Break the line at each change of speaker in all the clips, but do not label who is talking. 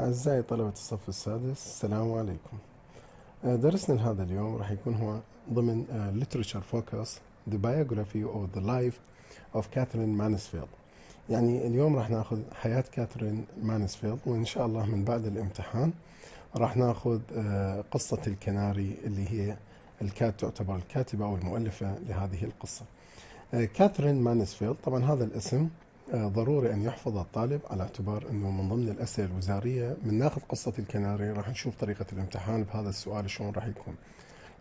أعزائي طلبة الصف السادس، السلام عليكم. درسنا لهذا اليوم راح يكون هو ضمن Literature Focus The Biography of the Life of Katherine Mansfield. يعني اليوم راح ناخذ حياة كاثرين مانسفيلد، وإن شاء الله من بعد الامتحان راح ناخذ قصة الكناري اللي هي تعتبر الكاتبة أو المؤلفة لهذه القصة. كاثرين مانسفيلد، طبعا هذا الاسم ضروري أن يحفظ الطالب على اعتبار أنه من ضمن الأسئلة الوزارية. من ناخذ قصة الكناري راح نشوف طريقة الامتحان بهذا السؤال شلون راح يكون.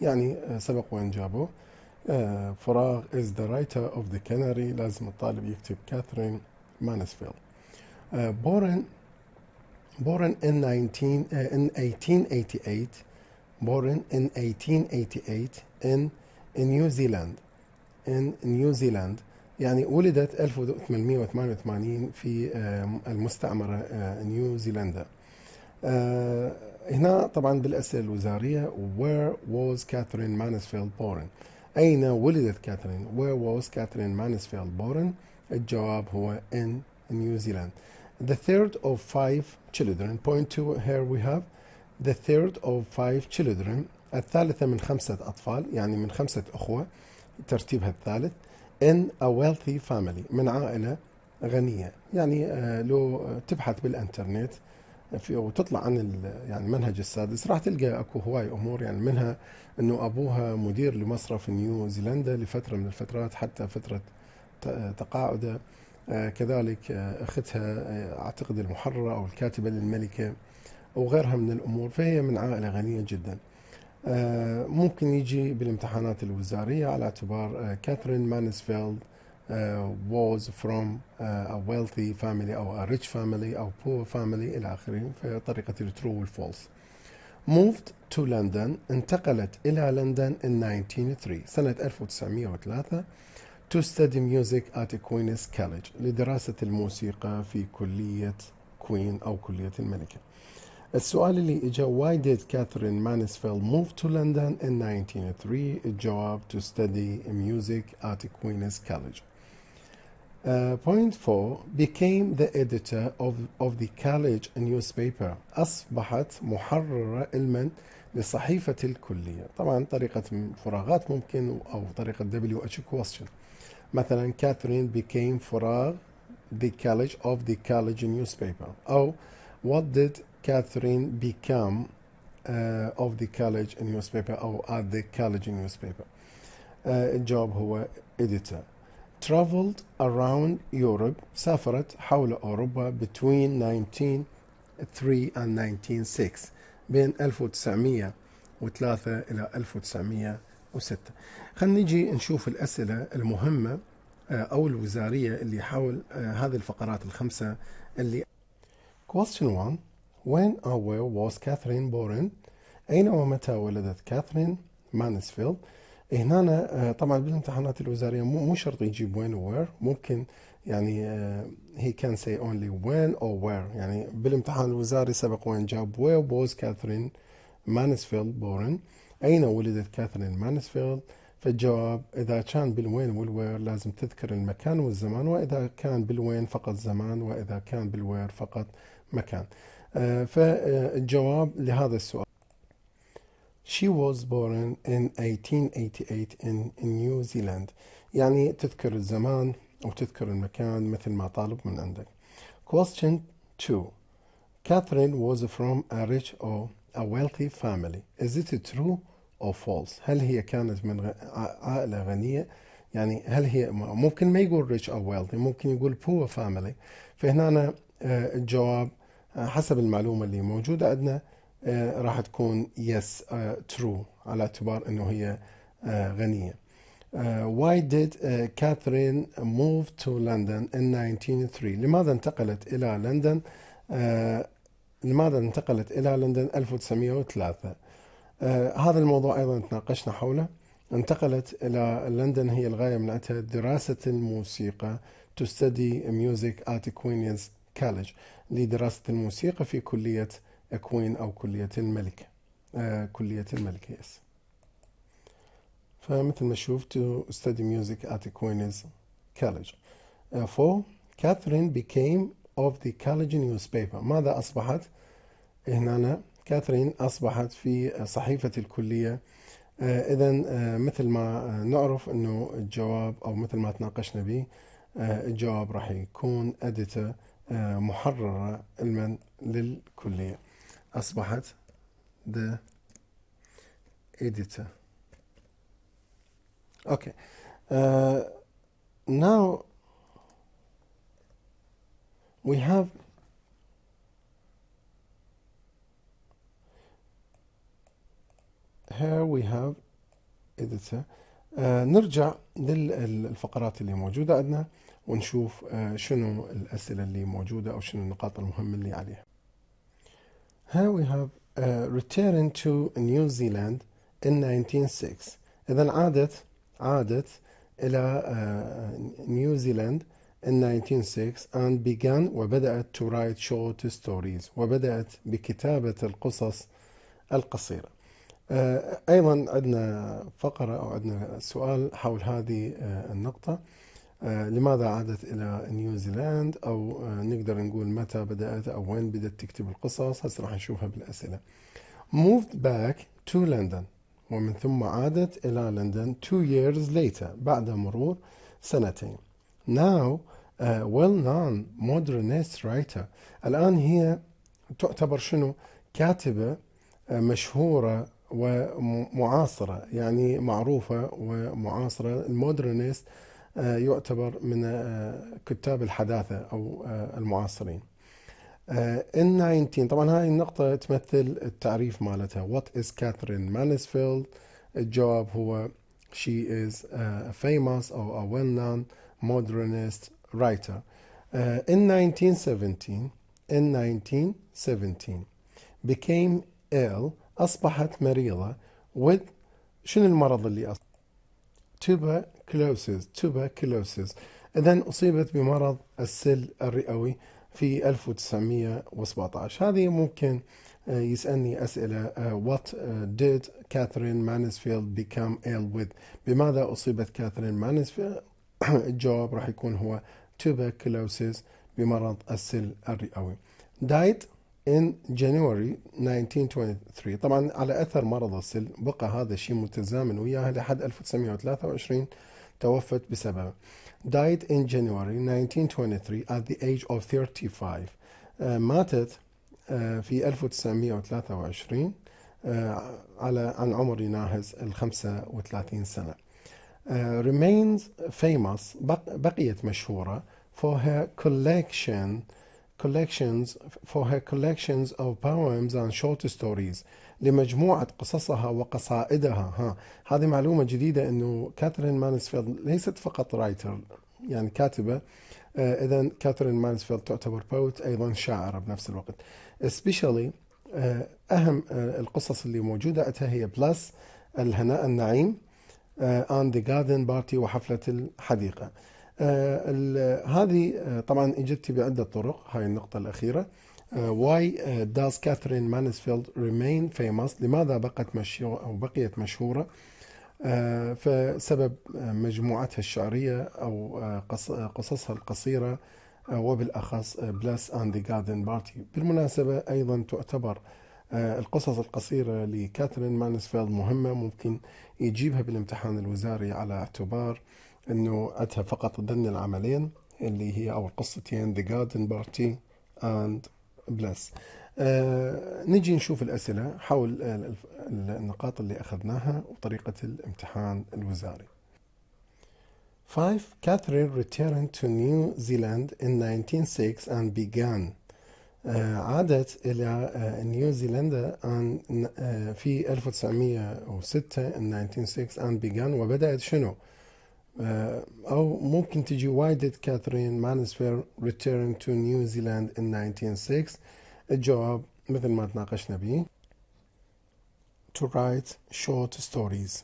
يعني سبق وين جابوه. فراغ is the writer of the canary، لازم الطالب يكتب كاثرين مانسفيلد. born in 1888 born in 1888 in New Zealand. in New Zealand يعني ولدت 1888 في المستعمرة نيوزيلندا. هنا طبعا بالأسئلة الوزارية where was Katherine Mansfield born؟ أين ولدت كاثرين؟ where was Katherine Mansfield born؟ الجواب هو in New Zealand. The third of five children. Point two, here we have the third of five children. الثالثة من 5 أطفال، يعني من 5 أخوة، ترتيبها الثالث. in a wealthy family، من عائلة غنية. يعني لو تبحث بالانترنت وتطلع عن يعني المنهج السادس راح تلقى اكو هواي امور، يعني منها انه ابوها مدير لمصرف نيوزيلندا لفترة من الفترات، حتى فترة تقاعده. كذلك اختها اعتقد المحررة او الكاتبة للملكة وغيرها من الامور، فهي من عائلة غنية جدا. ممكن يجي بالامتحانات الوزارية على اعتبار كاثرين مانسفيلد was from a wealthy family أو a rich family أو poor family إلى آخره، في طريقة الترو والفولس. moved to London، انتقلت إلى لندن in 1903 سنة 1903 to study music at Queen's College، لدراسة الموسيقى في كلية كوين أو كلية الملكة. السؤال اللي اجى why did Katherine Mansfield move to London in 1903؟ الجواب to study music at Queen's College. Point 4 became the editor of the college newspaper، أصبحت محررة علما لصحيفة الكلية. طبعا طريقة فراغات ممكن أو طريقة WH question. مثلا Katherine became فراغ the college of the college newspaper، أو what did Katherine become of the college newspaper أو at the college newspaper. الجواب هو editor. traveled around Europe، سافرت حول أوروبا between 1903 and 1906، بين 1903 إلى 1906. خلينا نجي نشوف الأسئلة المهمة أو الوزارية اللي حول هذه الفقرات الخمسة اللي. Question 1 When or where was Katherine born؟ أين ومتى ولدت كاثرين مانسفيلد؟ هنا طبعا بالامتحانات الوزارية مو شرط يجيب وين و where، ممكن يعني he can say only when or where. يعني بالامتحان الوزاري سبق وين جاب where was Katherine Mansfield born؟ أين ولدت كاثرين مانسفيلد؟ فالجواب إذا كان بالوين والوير لازم تذكر المكان والزمان، وإذا كان بالوين فقط زمان، وإذا كان بالوير فقط مكان. فالجواب لهذا السؤال She was born in 1888 in New Zealand، يعني تذكر الزمان أو تذكر المكان مثل ما طالب من عندك. Question 2 Katherine was from a rich or a wealthy family. Is it true or false؟ هل هي كانت من عائلة غنية؟ يعني هل هي ممكن ما يقول rich or wealthy، ممكن يقول poor family. فهنا الجواب حسب المعلومة اللي موجودة عندنا راح تكون yes true، على اعتبار انه هي غنية. Why did Katherine move to London in 1903؟ لماذا انتقلت إلى لندن؟ لماذا انتقلت إلى لندن 1903؟ هذا الموضوع أيضا تناقشنا حوله. انتقلت إلى لندن هي الغاية من عندها دراسة الموسيقى to study music at Queen's College، لدراسة الموسيقى في كلية كوين أو كلية الملكة. كلية الملكة يس. فمثل ما شوف to study music at Queen's College. 4 Katherine became of the college newspaper، ماذا أصبحت؟ هنا كاثرين أصبحت في صحيفة الكلية. إذا مثل ما نعرف أنه الجواب، أو مثل ما تناقشنا به، الجواب راح يكون editor، محررة علما للكلية. أصبحت the editor. Okay. Now we have here we have editor. نرجع للفقرات اللي موجودة عندنا ونشوف شنو الأسئلة اللي موجودة أو شنو النقاط المهمة اللي عليها. Here we have returning to New Zealand in 1906. إذا عادت إلى نيوزيلاند in 1906 and began وبدأت to write short stories، وبدأت بكتابة القصص القصيرة. أيضا عندنا فقرة أو عندنا سؤال حول هذه النقطة. لماذا عادت إلى نيوزيلاند، أو نقدر نقول متى بدأت أو وين بدأت تكتب القصص. هسه راح نشوفها بالأسئلة. moved back to London، ومن ثم عادت إلى لندن 2 years later، بعد مرور سنتين. now well-known modernist writer، الآن هي تعتبر شنو؟ كاتبة مشهورة ومعاصرة، يعني معروفة ومعاصرة. المودرنست يعتبر من كتاب الحداثة أو المعاصرين. in 19، طبعا هاي النقطة تمثل التعريف مالتها. what is Katherine Mansfield؟ الجواب هو she is a famous or a well-known modernist writer. in 1917 became ill، أصبحت مريضة with شنو المرض اللي tuberculosis. إذن أصيبت بمرض السل الرئوي في 1917. هذه ممكن يسألني أسئلة. what did Katherine Mansfield become ill with؟ بماذا أصيبت كاثرين مانسفيلد؟ الجواب راح يكون هو tuberculosis، بمرض السل الرئوي. died in January 1923. طبعا على أثر مرض السل بقى هذا الشيء متزامن وياها لحد 1923 توفت بسببه. died in January 1923 at the age of 35. ماتت في 1923 عن عمر يناهز 35 سنة. remains famous، بقيت مشهورة for her collections of poems and short stories، لمجموعة قصصها وقصائدها. هذه معلومة جديدة، أنه كاثرين مانسفيلد ليست فقط رايتر، يعني كاتبة. إذن كاثرين مانسفيلد تعتبر بوت، أيضا شاعرة بنفس الوقت. especially أهم القصص اللي موجودة عندها هي بلس الهناء النعيم and the garden party، وحفلة الحديقة. هذه طبعا اجت بعدة طرق. هاي النقطة الأخيرة. why does Katherine Mansfield remain famous؟ لماذا بقيت مشهورة؟ فسبب مجموعتها الشعرية أو قصصها القصيرة، وبالأخص Bless and the Garden Party. بالمناسبة أيضا تعتبر القصص القصيرة لكاثرين مانسفيلد مهمة، ممكن يجيبها بالامتحان الوزاري على اعتبار أنه عندها فقط ضمن العملين اللي هي أو القصتين The Garden Party and Bless. نجي نشوف الأسئلة حول النقاط اللي أخذناها وطريقة الامتحان الوزاري. 5. Katherine returned to New Zealand in 1906 and began. عادت إلى نيوزيلندا في 1906 in 1906 and began، وبدأت شنو؟ أو ممكن تجي why did Katherine Mansfield return to New Zealand in 1906؟ الجواب مثل ما تناقشنا به to write short stories،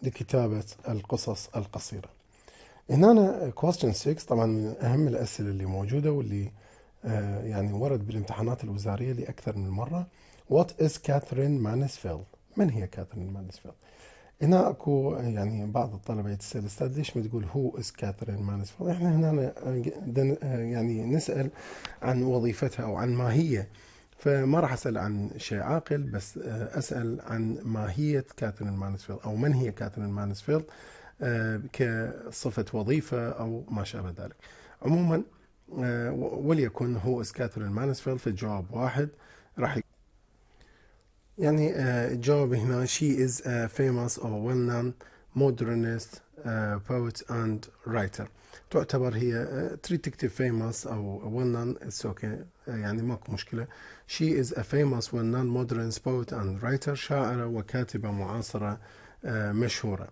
لكتابة القصص القصيرة. هنا question 6 طبعا من أهم الأسئلة اللي موجودة واللي يعني ورد بالامتحانات الوزارية لأكثر من مرة. What is Katherine Mansfield؟ من هي كاثرين مانسفيلد؟ هنا اكو يعني بعض الطلبة يتسأل استاذ ليش ما تقول هو is Katherine Mansfield؟ احنا هنا يعني نسأل عن وظيفتها او عن ما هي. فما راح أسأل عن شيء عاقل، بس أسأل عن ماهية كاثرين مانسفيلد أو من هي كاثرين مانسفيلد كصفة وظيفة أو ما شابه ذلك. عموما وليكن هو كاثرين مانسفيلد، في الجواب واحد راح يعني الجواب هنا she is a famous or well-known modernist poet and writer. تعتبر هي تريد تكتب famous أو well-known it's okay يعني ماكو مشكلة. she is a famous well-known modernist poet and writer، شاعرة وكاتبة معاصرة مشهورة.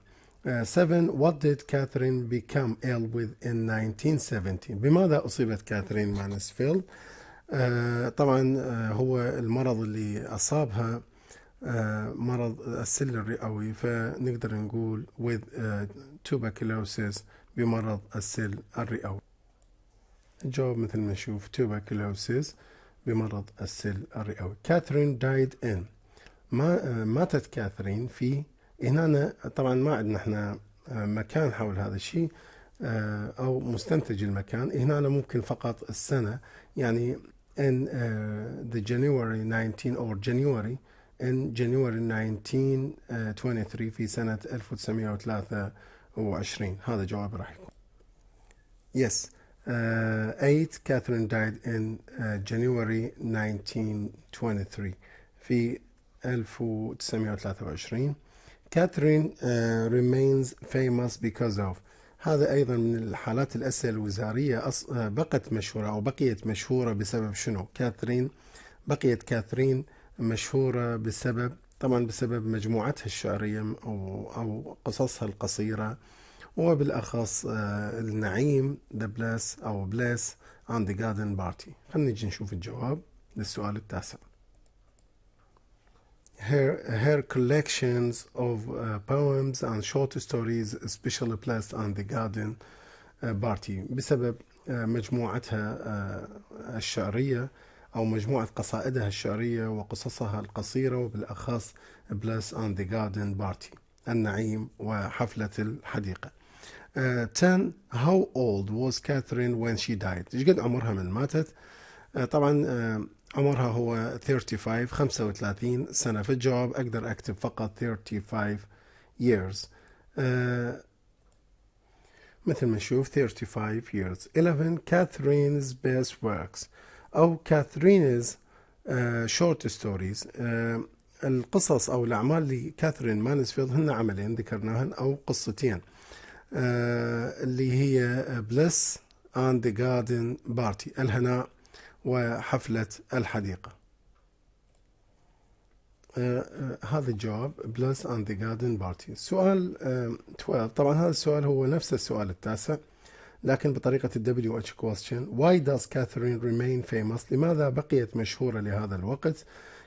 7. What did Katherine become ill with in 1970؟ بماذا أصيبت كاثرين مانسفيلد؟ طبعا هو المرض اللي أصابها مرض السل الرئوي، فنقدر نقول with tuberculosis، بمرض السل الرئوي. الجواب مثل ما نشوف tuberculosis بمرض السل الرئوي. كاثرين died in، ماتت كاثرين في، هنا طبعا ما عندنا احنا مكان حول هذا الشيء او مستنتج المكان، هنا ممكن فقط السنة، يعني in the January 19 or January in January 1923 في سنة 1923. هذا جواب راح يكون yes. 8. Katherine died in January 1923 في 1923. Katherine remains famous because of، هذا أيضا من الحالات الأسئلة الوزارية، بقت مشهورة أو بقيت مشهورة بسبب شنو؟ كاثرين بقيت كاثرين مشهورة بسبب، طبعا بسبب مجموعتها الشعرية أو قصصها القصيرة، وبالأخص النعيم the bliss أو bliss on the garden party. خلينا نجي نشوف الجواب للسؤال التاسع. Her collections of poems and short stories especially placed on the garden party، بسبب مجموعتها الشعرية أو مجموعة قصائدها الشعرية وقصصها القصيرة، وبالأخص bliss on the garden party، النعيم وحفلة الحديقة. 10. How old was Katherine when she died؟ إيش قد عمرها من ماتت؟ طبعا عمرها هو 35 سنة. في الجواب أقدر أكتب فقط 35 years مثل ما نشوف 35 years. 11. Catherine's best works أو Catherine's short stories. القصص أو الأعمال لكاثرين مانسفيلد هن عملين ذكرناهن أو قصتين، اللي هي bliss on the garden party، الهناء وحفلة الحديقة. هذا الجواب bliss on the garden party. سؤال 12، طبعا هذا السؤال هو نفس السؤال التاسع لكن بطريقة WH question. Why does Katherine remain famous؟ لماذا بقيت مشهورة لهذا الوقت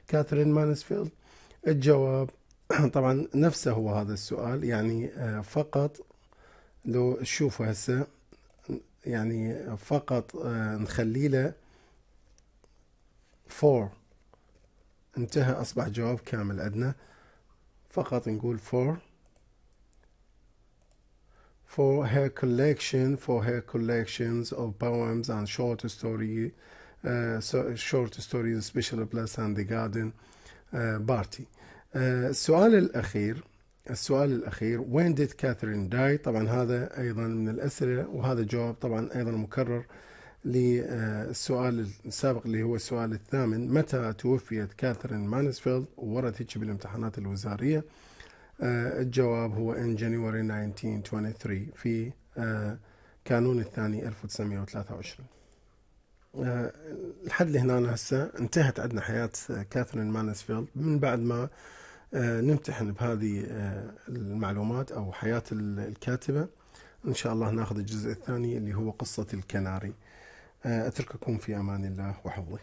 كاثرين مانسفيلد؟ الجواب طبعا نفسه هو هذا السؤال، يعني فقط لو تشوفوا هسه يعني فقط نخلي له for، انتهى أصبح جواب كامل عندنا، فقط نقول for her collections of poems and short stories especially Bliss and the Garden Party. السؤال الأخير when did Katherine die؟ طبعا هذا أيضا من الأسئلة، وهذا جواب طبعا أيضا مكرر للسؤال السابق اللي هو السؤال الثامن، متى توفيت كاثرين مانسفيلد؟ وورد هيك بالامتحانات الوزارية. الجواب هو in January 1923 في كانون الثاني 1923. لحد لهنا هسه انتهت عندنا حياة كاثرين مانسفيلد. من بعد ما نمتحن بهذه المعلومات أو حياة الكاتبة، إن شاء الله ناخذ الجزء الثاني اللي هو قصة الكناري. أترككم في أمان الله وحفظه.